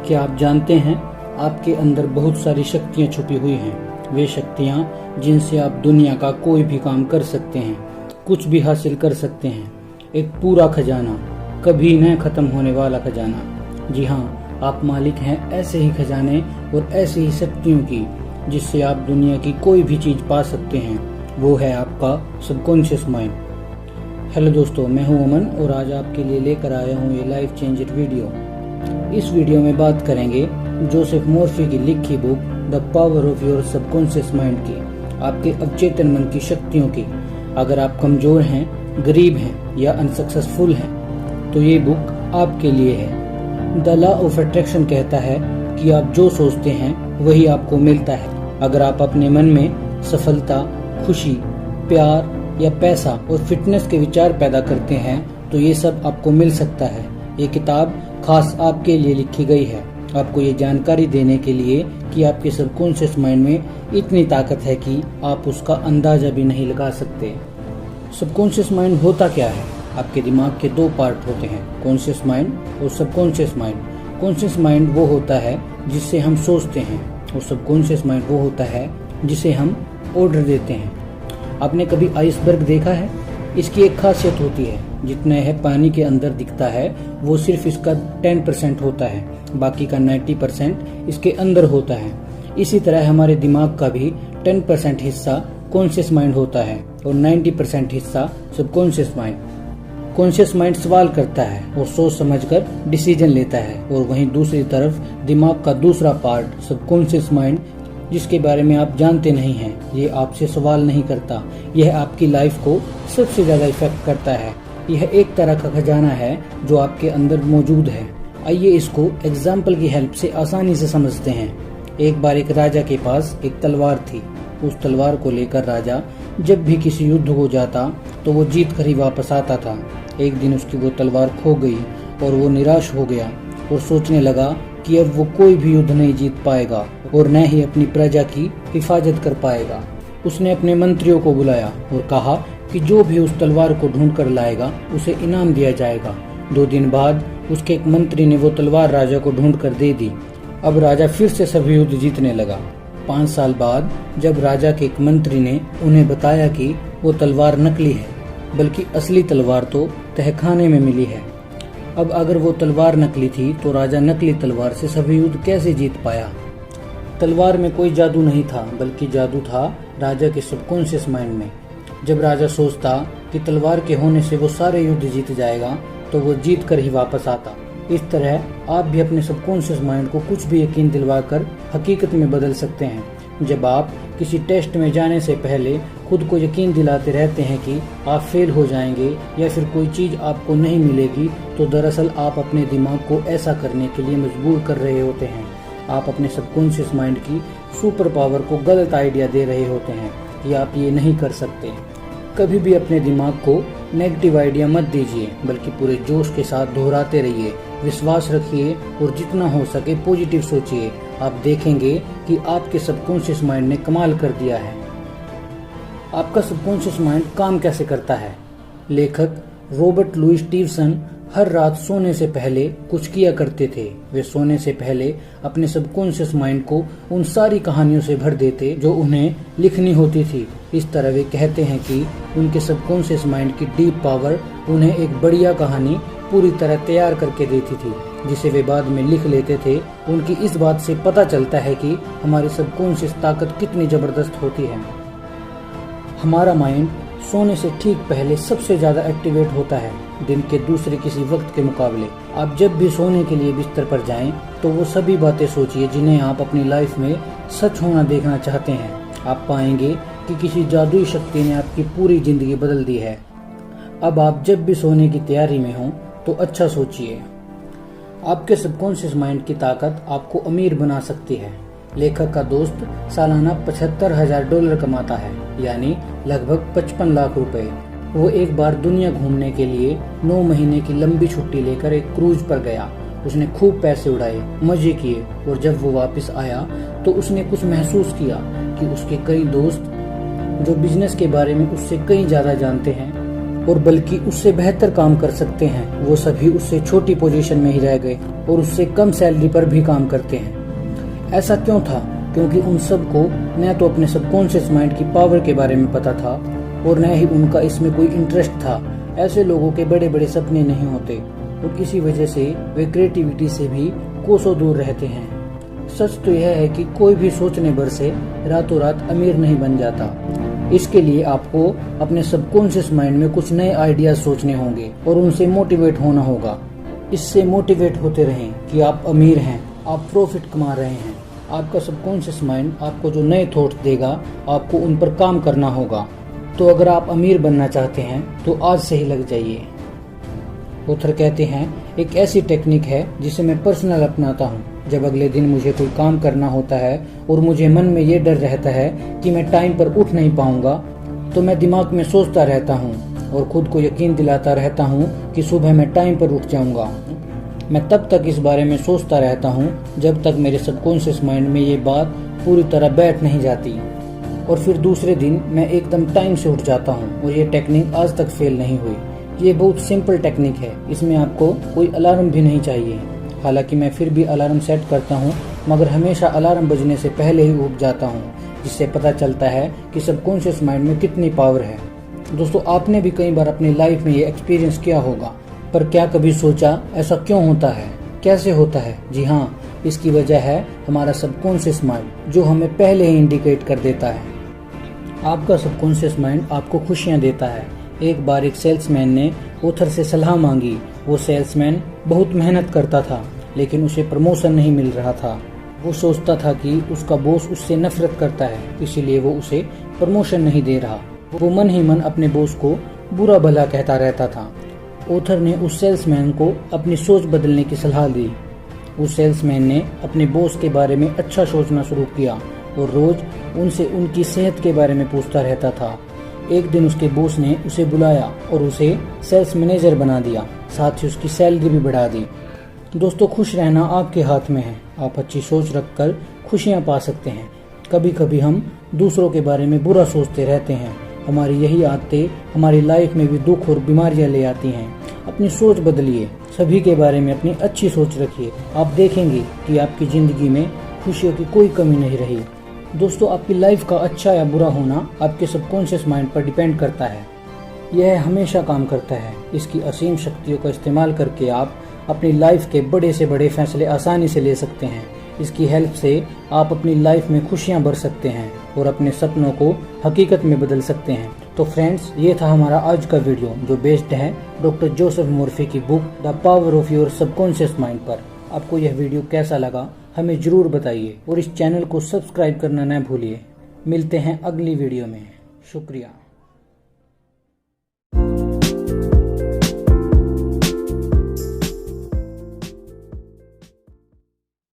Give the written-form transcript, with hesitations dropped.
क्या आप जानते हैं आपके अंदर बहुत सारी शक्तियाँ छुपी हुई हैं। वे शक्तियाँ जिनसे आप दुनिया का कोई भी काम कर सकते हैं, कुछ भी हासिल कर सकते हैं। एक पूरा खजाना, कभी न खत्म होने वाला खजाना। जी हाँ, आप मालिक हैं ऐसे ही खजाने और ऐसी ही शक्तियों की जिससे आप दुनिया की कोई भी चीज पा सकते हैं। वो है आपका सबकॉन्शियस माइंड। हेलो दोस्तों, मैं हूं अमन और आज आपके लिए लेकर आया हूं ये लाइफ चेंजर वीडियो। इस वीडियो में बात करेंगे जोसेफ मॉर्फी की लिखी book the power of your subconscious mind की, आपके अवचेतन मन की शक्तियों की। अगर आप कमजोर हैं, गरीब हैं या अनसक्सेसफुल हैं तो ये बुक आपके लिए है। द लॉ ऑफ अट्रैक्शन कहता है कि आप जो सोचते हैं वही आपको मिलता है। अगर आप अपने मन में सफलता, खुशी, प्यार या पैसा और फिटनेस के विचार पैदा करते हैं तो ये सब आपको मिल सकता है। ये किताब खास आपके लिए लिखी गई है, आपको ये जानकारी देने के लिए कि आपके सबकॉन्शियस माइंड में इतनी ताकत है कि आप उसका अंदाजा भी नहीं लगा सकते। सबकॉन्शियस माइंड होता क्या है? आपके दिमाग के दो पार्ट होते हैं, कॉन्शियस माइंड और सबकॉन्शियस माइंड। कॉन्शियस माइंड वो होता है जिससे हम सोचते हैं और सबकॉन्शियस माइंड वो होता है जिसे हम ऑर्डर देते हैं। आपने कभी आइसबर्ग देखा है? इसकी एक खासियत होती है, जितना यह पानी के अंदर दिखता है वो सिर्फ इसका 10% होता है, बाकी का 90% इसके अंदर होता है। इसी तरह हमारे दिमाग का भी 10% हिस्सा कॉन्शियस माइंड होता है और 90% हिस्सा सबकॉन्शियस माइंड। कॉन्शियस माइंड सवाल करता है और सोच समझकर डिसीजन लेता है, और वहीं दूसरी तरफ दिमाग का दूसरा पार्ट सबकॉन्शियस माइंड, जिसके बारे में आप जानते नहीं हैं, ये आपसे सवाल नहीं करता। यह आपकी लाइफ को सबसे ज्यादा इफेक्ट करता है। यह एक तरह का खजाना है जो आपके अंदर मौजूद है। आइए इसको एग्जाम्पल की हेल्प से आसानी से समझते हैं। एक बार एक राजा के पास एक तलवार थी। उस तलवार को लेकर राजा जब भी किसी युद्ध हो जाता तो वो जीत कर ही वापस आता था। एक दिन उसकी वो तलवार खो गई और वो निराश हो गया और सोचने लगा कि अब वो कोई भी युद्ध नहीं जीत पाएगा और न ही अपनी प्रजा की हिफाजत कर पाएगा। उसने अपने मंत्रियों को बुलाया और कहा कि जो भी उस तलवार को ढूंढ कर लाएगा उसे इनाम दिया जाएगा। 2 दिन बाद उसके एक मंत्री ने वो तलवार राजा को ढूंढ कर दे दी। अब राजा फिर से सभी युद्ध जीतने लगा। 5 साल बाद जब राजा के एक मंत्री ने उन्हें बताया कि वो तलवार नकली है, बल्कि असली तलवार तो तहखाने में मिली है। अब अगर वो तलवार नकली थी तो राजा नकली तलवार से सभी युद्ध कैसे जीत पाया? तलवार में कोई जादू नहीं था, बल्कि जादू था राजा के सबकॉन्शियस माइंड में। जब राजा सोचता कि तलवार के होने से वो सारे युद्ध जीत जाएगा तो वो जीत कर ही वापस आता। इस तरह आप भी अपने सबकॉन्शियस माइंड को कुछ भी यकीन दिलवाकर हकीकत में बदल सकते हैं। जब आप किसी टेस्ट में जाने से पहले खुद को यकीन दिलाते रहते हैं कि आप फेल हो जाएंगे या फिर कोई चीज आपको नहीं मिलेगी, तो दरअसल आप अपने दिमाग को ऐसा करने के लिए मजबूर कर रहे होते हैं। आप अपने सबकॉन्शियस माइंड की सुपर पावर को गलत आइडिया दे रहे होते हैं कि आप ये नहीं कर सकते। कभी भी अपने दिमाग को नेगेटिव आइडिया मत दीजिए, बल्कि पूरे जोश के साथ दोहराते रहिए, विश्वास रखिए और जितना हो सके पॉजिटिव सोचिए। आप देखेंगे कि आपके सबकॉन्शियस माइंड ने कमाल कर दिया है। आपका सबकॉन्शियस माइंड काम कैसे करता है? लेखक रॉबर्ट लुई स्टीवसन हर रात सोने से पहले कुछ किया करते थे। वे सोने से पहले अपने सबकॉन्शियस माइंड को उन सारी कहानियों से भर देते जो उन्हें लिखनी होती थी। इस तरह वे कहते हैं कि उनके सबकॉन्शियस माइंड की डीप पावर उन्हें एक बढ़िया कहानी पूरी तरह तैयार करके देती थी, जिसे वे बाद में लिख लेते थे। उनकी इस बात से पता चलता है कि हमारी सबकॉन्शियस ताकत कितनी जबरदस्त होती है। हमारा माइंड सोने से ठीक पहले सबसे ज्यादा एक्टिवेट होता है, दिन के दूसरे किसी वक्त के मुकाबले। आप जब भी सोने के लिए बिस्तर पर जाएं तो वो सभी बातें सोचिए जिन्हें आप अपनी लाइफ में सच होना देखना चाहते हैं। आप पाएंगे कि किसी जादुई शक्ति ने आपकी पूरी जिंदगी बदल दी है। अब आप जब भी सोने की तैयारी में हों तो अच्छा सोचिए। आपके सबकॉन्शियस माइंड की ताकत आपको अमीर बना सकती है। लेखक का दोस्त सालाना $75,000 कमाता है, यानी लगभग 55 लाख रुपए। वो एक बार दुनिया घूमने के लिए 9 महीने की लंबी छुट्टी लेकर एक क्रूज पर गया। उसने खूब पैसे उड़ाए, मजे किए, और जब वो वापस आया तो उसने कुछ महसूस किया कि उसके कई दोस्त जो बिजनेस के बारे में उससे कहीं ज्यादा जानते हैं, और बल्कि उससे बेहतर काम कर सकते हैं, वो सभी उससे छोटी पोजीशन में ही रह गए और उससे कम सैलरी पर भी काम करते हैं। ऐसा क्यों था? क्योंकि उन सबको न तो अपने सबकॉन्शियस माइंड की पावर के बारे में पता था और न ही उनका इसमें कोई इंटरेस्ट था। ऐसे लोगों के बड़े बड़े सपने नहीं होते और इसी वजह से वे क्रिएटिविटी से भी कोसों दूर रहते हैं। सच तो यह है कि कोई भी सोचने भर से रातों रात अमीर नहीं बन जाता। इसके लिए आपको अपने सबकॉन्शियस माइंड में कुछ नए आइडियाज सोचने होंगे और उनसे मोटिवेट होना होगा। इससे मोटिवेट होते रहें कि आप अमीर हैं, आप प्रॉफिट कमा रहे हैं। आपका सबकॉन्शियस माइंड आपको जो नए थॉट्स देगा, आपको उन पर काम करना होगा। तो अगर आप अमीर बनना चाहते हैं तो आज से ही लग जाइए। ऑथर कहते हैं, एक ऐसी टेक्निक है जिसे मैं पर्सनल अपनाता हूँ। जब अगले दिन मुझे कोई काम करना होता है और मुझे मन में ये डर रहता है कि मैं टाइम पर उठ नहीं पाऊंगा, तो मैं दिमाग में सोचता रहता हूँ और खुद को यकीन दिलाता रहता हूँ कि सुबह मैं टाइम पर उठ जाऊंगा। मैं तब तक इस बारे में सोचता रहता हूँ जब तक मेरे सबकॉन्शियस माइंड में ये बात पूरी तरह बैठ नहीं जाती और फिर दूसरे दिन मैं एकदम टाइम से उठ जाता हूँ और ये टेक्निक आज तक फेल नहीं हुई। ये बहुत सिंपल टेक्निक है, इसमें आपको कोई अलार्म भी नहीं चाहिए। हालांकि मैं फिर भी अलार्म सेट करता हूँ, मगर हमेशा अलार्म बजने से पहले ही उठ जाता हूँ, जिससे पता चलता है कि सबकॉन्शियस माइंड में कितनी पावर है। दोस्तों, आपने भी कई बार अपनी लाइफ में ये एक्सपीरियंस किया होगा, पर क्या कभी सोचा ऐसा क्यों होता है, कैसे होता है? जी हाँ, इसकी वजह है हमारा सबकॉन्शियस माइंड, जो हमें पहले ही इंडिकेट कर देता है। आपका सबकॉन्शियस माइंड आपको खुशियाँ देता है। एक बार एक सेल्समैन ने ऑथर से सलाह मांगी। वो सेल्समैन बहुत मेहनत करता था, लेकिन उसे प्रमोशन नहीं मिल रहा था। वो सोचता था कि उसका बॉस उससे नफरत करता है, इसीलिए वो उसे प्रमोशन नहीं दे रहा। वो मन ही मन अपने बॉस को बुरा भला कहता रहता था। ऑथर ने उस सेल्समैन को अपनी सोच बदलने की सलाह दी। उस सेल्समैन ने अपने बॉस के बारे में अच्छा सोचना शुरू किया और रोज उनसे उनकी सेहत के बारे में पूछता रहता था। एक दिन उसके बॉस ने उसे बुलाया और उसे सेल्स मैनेजर बना दिया, साथ ही उसकी सैलरी भी बढ़ा दी। दोस्तों, खुश रहना आपके हाथ में है। आप अच्छी सोच रखकर खुशियां पा सकते हैं। कभी कभी हम दूसरों के बारे में बुरा सोचते रहते हैं। हमारी यही आदतें हमारी लाइफ में भी दुख और बीमारियां ले आती हैं। अपनी सोच बदलिए, सभी के बारे में अपनी अच्छी सोच रखिए। आप देखेंगे कि आपकी जिंदगी में खुशियों की कोई कमी नहीं रही। दोस्तों, आपकी लाइफ का अच्छा या बुरा होना आपके सबकॉन्शियस माइंड पर डिपेंड करता है। यह हमेशा काम करता है। इसकी असीम शक्तियों का इस्तेमाल करके आप अपनी लाइफ के बड़े से बड़े फैसले आसानी से ले सकते हैं। इसकी हेल्प से आप अपनी लाइफ में खुशियां भर सकते हैं और अपने सपनों को हकीकत में बदल सकते हैं। तो फ्रेंड्स, ये था हमारा आज का वीडियो, जो बेस्ड है डॉक्टर जोसेफ मोर्फी की book the power of your subconscious mind पर। आपको यह वीडियो कैसा लगा हमें जरूर बताइए और इस चैनल को सब्सक्राइब करना न भूलिए। मिलते हैं अगली वीडियो में। शुक्रिया।